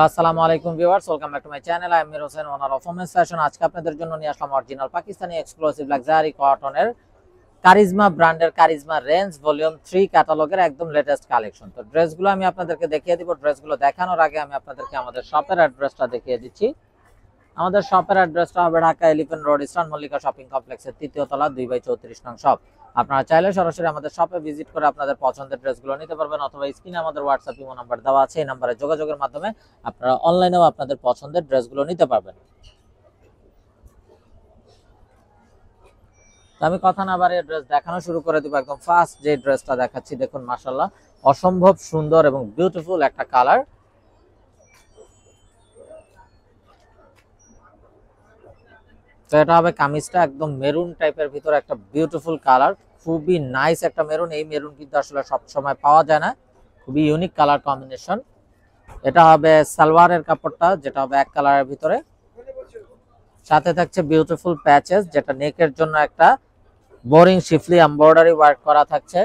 আসসালামু আলাইকুম viewers, welcome back to my channel. I am Mir Hossain, owner of women's fashion. আজকে আপনাদের জন্য নিয়ে আসলাম অরিজিনাল পাকিস্তানি এক্সক্লুসিভ লাক্সারি কটনের কারিজমা ব্র্যান্ডের কারিজমা রেঞ্জ ভলিউম 3 ক্যাটালগের একদম লেটেস্ট কালেকশন। তো ড্রেসগুলো আমি আপনাদেরকে দেখিয়ে দিব। ড্রেসগুলো দেখানোর আগে আমি আপনাদেরকে আমাদের শপের অ্যাড্রেসটা দেখিয়ে দিচ্ছি। আমাদের শপের অ্যাড্রেসটা হবে Dhaka elephant road, eastern Mallika shopping কমপ্লেক্সের 3য় তলা 2/34 নং শপ। আপনারা চাইলে সরাসরি আমাদের শপে ভিজিট করে আপনাদের পছন্দের ড্রেসগুলো নিতে পারবেন, অথবা স্ক্রিনে আমাদের হোয়াটসঅ্যাপ ইমো নাম্বার দেওয়া আছে, এই নাম্বারে যোগাযোগের মাধ্যমে আপনারা অনলাইনেও আপনাদের পছন্দের ড্রেসগুলো নিতে পারবেন। তো আমি কথা না বাড়িয়ে ড্রেস দেখানো শুরু করে দিব। একদম ফার্স্ট যে ড্রেসটা দেখাচ্ছি, দেখুন মাশাআল্লাহ অসম্ভব সুন্দর এবং বিউটিফুল একটা কালার। তো এটা হবে কামিজটা একদম মেরুন টাইপের ভিতরে একটা বিউটিফুল কালার, খুবই নাইস একটা মেরুন। এই মেরুন কিন্তু আসলে সব সময় পাওয়া যায় না, খুবই ইউনিক কালার কম্বিনেশন। এটা হবে সালোয়ারের কাপড়টা, যেটা হবে এক কালারের ভিতরে, সাথে থাকছে বিউটিফুল প্যাচেস, যেটা নেকের জন্য একটা বোরিং শিফলি এমব্রয়ডারি ওয়ার্ক করা থাকছে।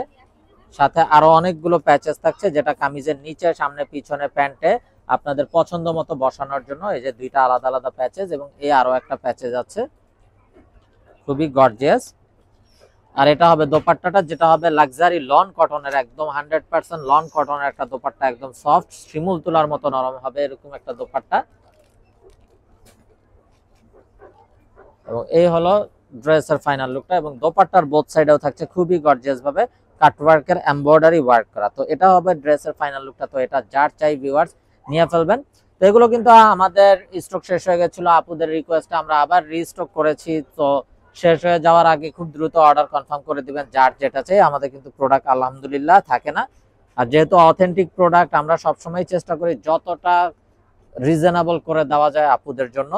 সাথে আরো অনেকগুলো প্যাচেস থাকছে, যেটা কামিজের নিচে, সামনে, পিছনে, প্যান্টে আপনাদের পছন্দ মতো বসানোর জন্য। এই যে দুইটা আলাদা আলাদা প্যাচেস এবং এই আরো একটা প্যাচেস আছে, খুবই গর্জিয়াস। আর এটা হবে দোপাট্টাটা, যেটা হবে লাক্সারি লন কটনের, একদম 100% লন কটনের একটা দোপাট্টা, একদম সফট শিমুল তুলার মতো নরম হবে এরকম একটা দোপাট্টা। এবং এই হলো ড্রেসের ফাইনাল লুকটা। এবং দোপাট্টার বোথ সাইডেও থাকছে খুবই গর্জিয়াস ভাবে কাটওয়ার্কের এমব্রয়ডারি ওয়ার্ক করা। তো এটা হবে ড্রেসের ফাইনাল লুকটা। তো এটা যার চাই ভিউয়ার্স নিয়ে ফেলবেন। তো এগুলো কিন্তু আমাদের স্টক শেষ হয়ে গেছিল, আপুদের রিকোয়েস্টে আমরা আবার রিস্টক করেছি। তো শেষ হয়ে যাওয়ার আগে খুব দ্রুত অর্ডার কনফার্ম করে দিবেন, যার যেটা চাই। আমাদের কিন্তু প্রোডাক্ট আলহামদুলিল্লাহ থাকে না, আর যেহেতু অথেন্টিক প্রোডাক্ট, আমরা সবসময় চেষ্টা করি যতটা রিজনেবল করে দেওয়া যায় আপুদের জন্য।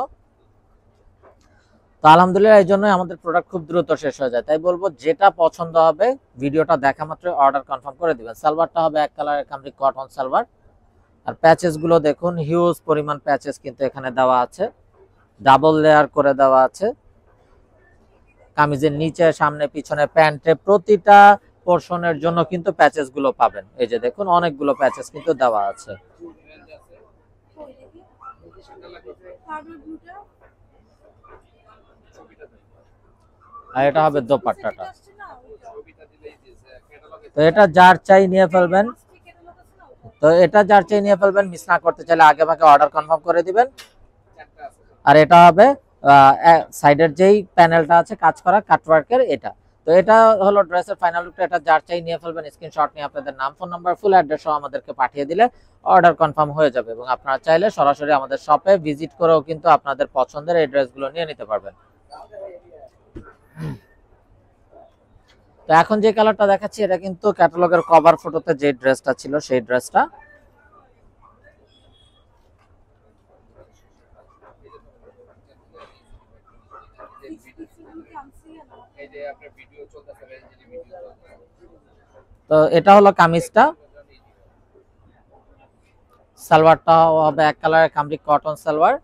তো আলহামদুলিল্লাহ এই জন্য আমাদের প্রোডাক্ট খুব দ্রুত শেষ হয়ে যায়। তাই বলবো, যেটা পছন্দ হবে ভিডিওটা দেখা মাত্র অর্ডার কনফার্ম করে দিবেন। সালোয়ারটা হবে এক কালারের কামরি কটন সালোয়ার। আর প্যাচেস গুলো দেখুন, হিউজ পরিমাণ প্যাচেস কিন্তু এখানে দেওয়া আছে, ডাবল লেয়ার করে দেওয়া আছে। কামিজের নিচে, সামনে, পিছনে, প্যান্টে প্রতিটা পোরশনের জন্য কিন্তু প্যাচেস গুলো পাবেন। এই যে দেখুন, অনেকগুলো প্যাচেস কিন্তু দেওয়া আছে। আর এটা হবে দোপাট্টাটা। তো এটা যার চাই নিয়ে ফেলবেন। মিস না করতে চাইলে আগে ভাগে অর্ডার কনফার্ম করে দিবেন। আর এটা হবে সাইডের যেই প্যানেলটা আছে কাজ করা কাটওয়ার্কের, এটা। তো এটা হলো ড্রেসের ফাইনাল লুকটা। এটা যার চাই নিয়ে ফেলবেন। স্ক্রিনশট নিয়ে আপনাদের নাম, ফোন নাম্বার, ফুল অ্যাড্রেস সহ আমাদেরকে পাঠিয়ে দিলে অর্ডার কনফার্ম হয়ে যাবে। এবং আপনারা চাইলে সরাসরি আমাদের শপে ভিজিট করেও কিন্তু আপনাদের পছন্দের এই ড্রেসগুলো নিয়ে নিতে পারবেন। তো এখন যে কালারটা দেখাচ্ছি, এটা কিন্তু ক্যাটালগের কভার ফটোতে যে ড্রেসটা ছিল সেই ড্রেসটা। তো এটা হলো কামিজটা। সালোয়ারটা হবে এক কালারের কামরি কটন সালোয়ার।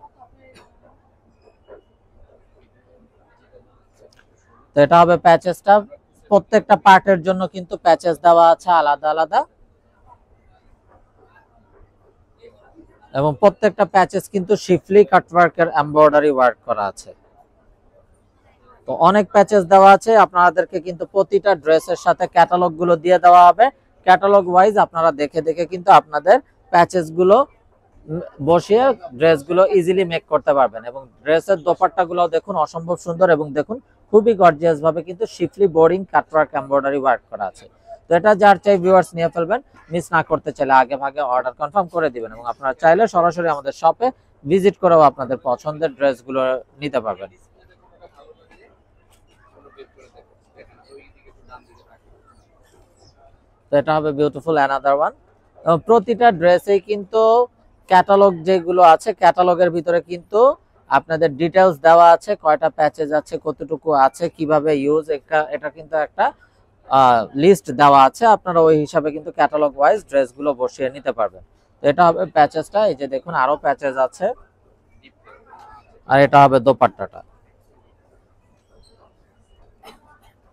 তো এটা হবে প্যাচেসটা, প্রত্যেকটা পার্টের জন্য কিন্তু প্যাচেস দেওয়া আছে আলাদা আলাদা। এবং প্রত্যেকটা প্যাচেস কিন্তু শিফলি কাটওয়ার্কের এমব্রয়ডারি ওয়ার্ক করা আছে। তো অনেক প্যাচেস দেওয়া আছে। আপনাদেরকে কিন্তু প্রতিটা ড্রেসের সাথে ক্যাটালগ গুলো দিয়ে দেওয়া হবে। ক্যাটালগ ওয়াইজ আপনারা দেখে দেখে কিন্তু আপনাদের প্যাচেস গুলো বসিয়ে ড্রেসগুলো ইজিলি মেক করতে পারবেন। এবং ড্রেসের দোপাট্টা গুলো দেখুন, অসম্ভব সুন্দর। এবং দেখুন, খুবই গর্জিয়াস ভাবে কিন্তু শিফলি বোরিং কাটওয়ার্ক এমব্রয়ডারি ওয়ার্ক করা আছে। তো এটা যার চাই ভিউয়ার্স নিয়ে ফেলবেন। মিস না করতে চাইলে আগে ভাগে অর্ডার কনফার্ম করে দিবেন। এবং আপনারা চাইলে সরাসরি আমাদের শপে ভিজিট করেও আপনাদের পছন্দের ড্রেসগুলো নিতে পারবেন। তো এটা হবে বিউটিফুল অ্যানাদার ওয়ান। প্রতিটা ড্রেসেই কিন্তু ক্যাটালগ যেগুলো আছে, ক্যাটালগের ভিতরে কিন্তু আপনাদের ডিটেলস দেওয়া আছে, কয়টা প্যাচেজ আছে, কতটুকু আছে, কিভাবে ইউজ, এটা কিন্তু একটা লিস্ট দেওয়া আছে। আপনারা ওই হিসাবে কিন্তু ক্যাটালগ ওয়াইজ ড্রেসগুলো বসিয়ে নিতে পারবেন। তো এটা হবে প্যাচেসটা। এই যে দেখুন, আরো প্যাচেজ আছে। আর এটা হবে দোপাট্টাটা।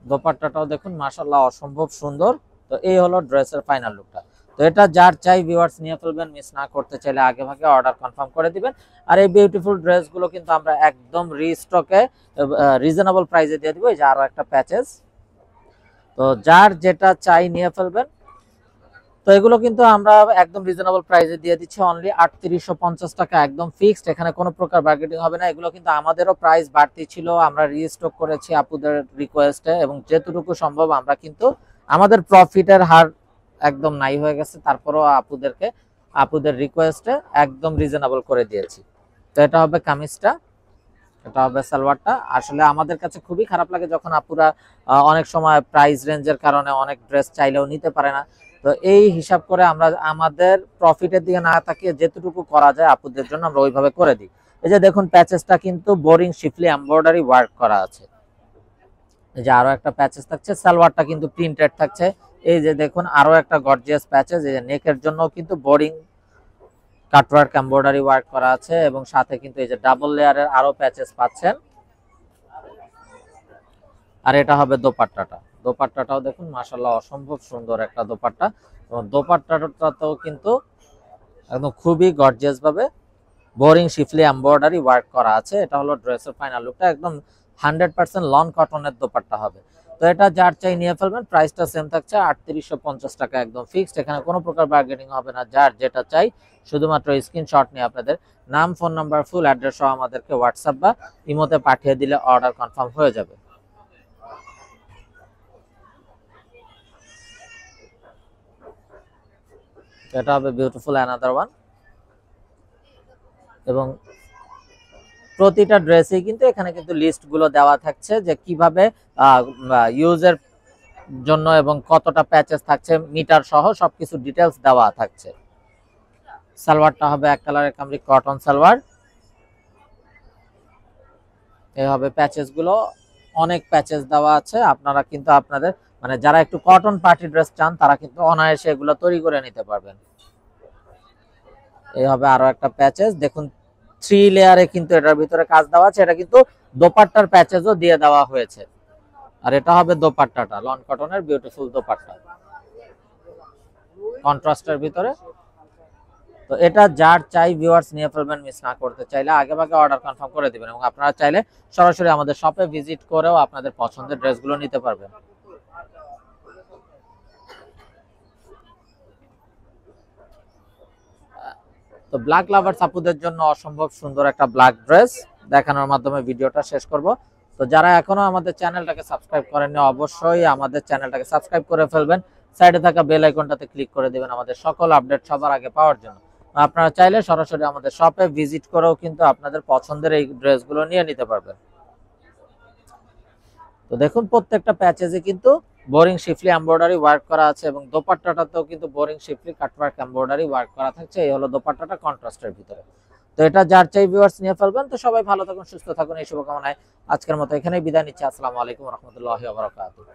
দোপাট্টাটাও দেখুন মাশাআল্লাহ অসম্ভব সুন্দর। তো এই হলো ড্রেসের ফাইনাল লুকটা। তো এটা যার চাই ভিউয়ার্স নিয়ে ফেলবেন, মিস না করতে চাইলে আগে ভাগে অর্ডার কনফার্ম করে দিবেন। আর এই বিউটিফুল ড্রেসগুলো কিন্তু আমরা একদম রিস্টকে রিজনেবল প্রাইসে দিয়ে দিব। এই যে আরো একটা প্যাচেস, তো যার যেটা চাই নিয়ে ফেলবেন। তো এগুলো কিন্তু আমরা একদম রিজনেবল প্রাইসে দিয়ে দিচ্ছি, অনলি 3850 টাকা, একদম ফিক্সড, এখানে কোনো প্রকার বার্গেনিং হবে না। এগুলো কিন্তু আমাদেরও প্রাইস বাড়তি ছিল, আমরা রিস্টক করেছি আপুদের রিকোয়েস্টে, এবং যেটুকু সম্ভব আমরা কিন্তু আমাদের প্রফিটের হার একদম নাই হয়ে গেছে, তারপরও আপুদের রিকোয়েস্টে একদম রিজনেবল করে দিয়েছি। তো এটা হবে কামিজটা, এটা হবে সালোয়ারটা। আসলে আমাদের কাছে খুবই খারাপ লাগে যখন আপুরা অনেক সময় প্রাইস রেঞ্জের কারণে অনেক ড্রেস চাইলেও নিতে পারে না। তো এই হিসাব করে আমরা আমাদের প্রফিটের দিকে না তাকিয়ে যেটুকু করা যায় আপুদের জন্য আমরা ওইভাবে করে দিই। এই যে দেখুন প্যাচেসটা কিন্তু বোরিং শিফলি এমব্রয়ডারি ওয়ার্ক করা আছে। এই যে আরো একটা প্যাচেস থাকছে, সালোয়ারটা কিন্তু প্রিন্টেড থাকছে। এই যে দেখুন আরো একটা গর্জিয়াস প্যাচেস, এই যে নেকের জন্য কিন্তু বোরিং কাটওয়ার্ক এমব্রয়ডারি ওয়ার্ক করা আছে, এবং সাথে কিন্তু এই যে ডাবল লেয়ারের আরো প্যাচেস পাচ্ছেন। আর এটা হবে দোপাট্টাটা, দোপাট্টাটাও দেখুন মাশাআল্লাহ অসম্ভব সুন্দর একটা দোপাট্টা, এবং দোপাট্টাটাতেও কিন্তু একদম খুবই গর্জিয়াস ভাবে বোরিং শিফলি এমব্রয়ডারি ওয়ার্ক করা আছে। এটা হলো ড্রেসের ফাইনাল লুকটা, একদম 100% লন কটনের দোপাট্টা হবে। তো এটা যার চাই নিয়ে ফেলবেন, প্রাইসটা সেম থাকছে 3850 টাকা, একদম ফিক্সড, এখানে কোনো প্রকার বার্গেনিং হবে না। যার যেটা চাই শুধুমাত্র স্ক্রিনশট নিয়ে আপনাদের নাম, ফোন নাম্বার, ফুল অ্যাড্রেস সহ আমাদেরকে হোয়াটসঅ্যাপ বা ইমোতে পাঠিয়ে দিলে অর্ডার কনফার্ম হয়ে যাবে। এটা হবে বিউটিফুল অ্যানাদার ওয়ান, এবং প্রতিটা ড্রেসে কিন্তু এখানে কিন্তু লিস্ট গুলো দেওয়া থাকছে যে কিভাবে ইউজের জন্য এবং কতটা প্যাচেস থাকছে মিটার সহ সবকিছু ডিটেলস দেওয়া থাকছে। সালোয়ারটা হবে এক কালারের কামরি কটন সালোয়ার, এই হবে প্যাচেস গুলো, অনেক প্যাচেস দেওয়া আছে। আপনারা কিন্তু আপনাদের মানে যারা একটু কটন পার্টি ড্রেস চান তারা কিন্তু অনায়াসে এগুলো তৈরি করে নিতে পারবেন। এই হবে আরো একটা প্যাচেস, দেখুন 3 লেয়ারে কিন্তু এটার ভিতরে কাজ দেওয়া আছে, এটা কিন্তু দোপাট্টার প্যাচেসও দিয়ে দেওয়া হয়েছে। আর এটা হবে দোপাট্টাটা, লন কটনের বিউটিফুল দোপাট্টা কন্ট্রাস্টের ভিতরে। তো এটা যার চাই ভিউয়ার্স নিয়ে ফেলবেন, মিস না করতে চাইলে আগে ভাগে অর্ডার কনফার্ম করে দিবেন, এবং আপনারা চাইলে সরাসরি আমাদের শপে ভিজিট করেও আপনাদের পছন্দের ড্রেসগুলো নিতে পারবেন। তো ব্ল্যাক লাভার্স আপুদের জন্য অসম্ভব সুন্দর একটা ব্ল্যাক ড্রেস দেখানোর মাধ্যমে ভিডিওটা শেষ করব। তো যারা এখনো আমাদের চ্যানেলটাকে সাবস্ক্রাইব করেননি অবশ্যই আমাদের চ্যানেলটাকে সাবস্ক্রাইব করে ফেলবেন, সাইডে থাকা বেল আইকনটাতে ক্লিক করে দিবেন আমাদের সকল আপডেট সবার আগে পাওয়ার জন্য। আপনারা চাইলে সরাসরি আমাদের শপে ভিজিট করেও কিন্তু আপনাদের পছন্দের এই ড্রেসগুলো নিয়ে নিতে পারবেন। তো দেখুন প্রত্যেকটা প্যাচেজে কিন্তু বোরিং শিফলি এমব্রয়ডারি ওয়ার্ক করা আছে, এবং দোপাট্টাটাতেও কিন্তু বোরিং শিফলি কাটওয়ার্ক এমব্রয়ডারি ওয়ার্ক করা থাকছে। এই হলো দোপাট্টাটা কন্ট্রাস্টের ভিতরে। তো এটা যার চাই ভিউয়ার্স নিয়ে ফেলবেন। তো সবাই ভালো থাকুন, সুস্থ থাকুন, এই শুভকামনায় আজকের মতো এখানেই বিদায় নিচ্ছি। আসসালামু আলাইকুম রহমতুল্লাহি ওয়া বারাকাতুহু।